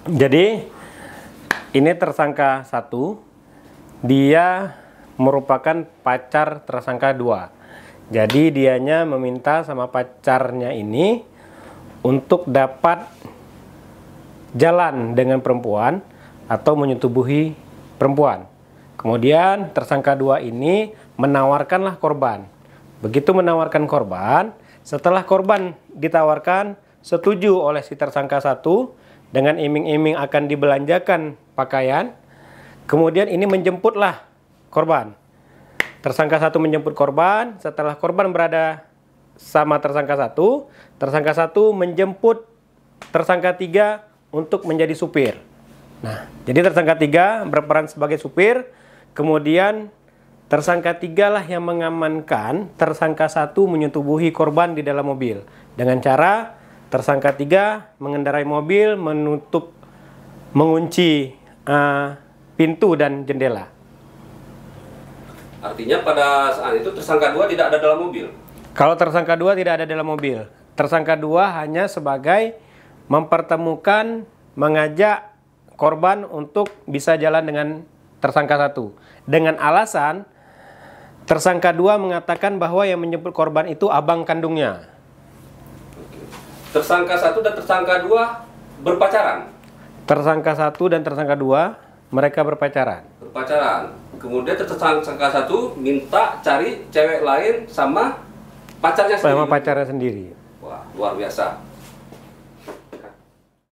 Jadi ini tersangka 1, dia merupakan pacar tersangka 2. Jadi dianya meminta sama pacarnya ini untuk dapat jalan dengan perempuan atau menyetubuhi perempuan. Kemudian tersangka 2 ini menawarkanlah korban. Begitu menawarkan korban, setelah korban ditawarkan setuju oleh si tersangka 1 dengan iming-iming akan dibelanjakan pakaian, kemudian ini menjemputlah korban. Tersangka 1 menjemput korban, setelah korban berada sama tersangka 1, tersangka 1 menjemput tersangka 3 untuk menjadi supir. Nah, jadi tersangka 3 berperan sebagai supir, kemudian tersangka 3 lah yang mengamankan tersangka 1 menyetubuhi korban di dalam mobil. Dengan cara tersangka 3 mengendarai mobil, mengunci pintu dan jendela. Artinya pada saat itu tersangka 2 tidak ada dalam mobil? Kalau tersangka 2 tidak ada dalam mobil. Tersangka 2 hanya sebagai mempertemukan, mengajak korban untuk bisa jalan dengan tersangka 1. Dengan alasan tersangka 2 mengatakan bahwa yang menjemput korban itu abang kandungnya. Tersangka 1 dan tersangka 2 berpacaran? Tersangka 1 dan tersangka 2 mereka berpacaran. Berpacaran. Kemudian tersangka 1 minta cari cewek lain sama pacarnya sendiri. Sama pacarnya sendiri. Wah, luar biasa.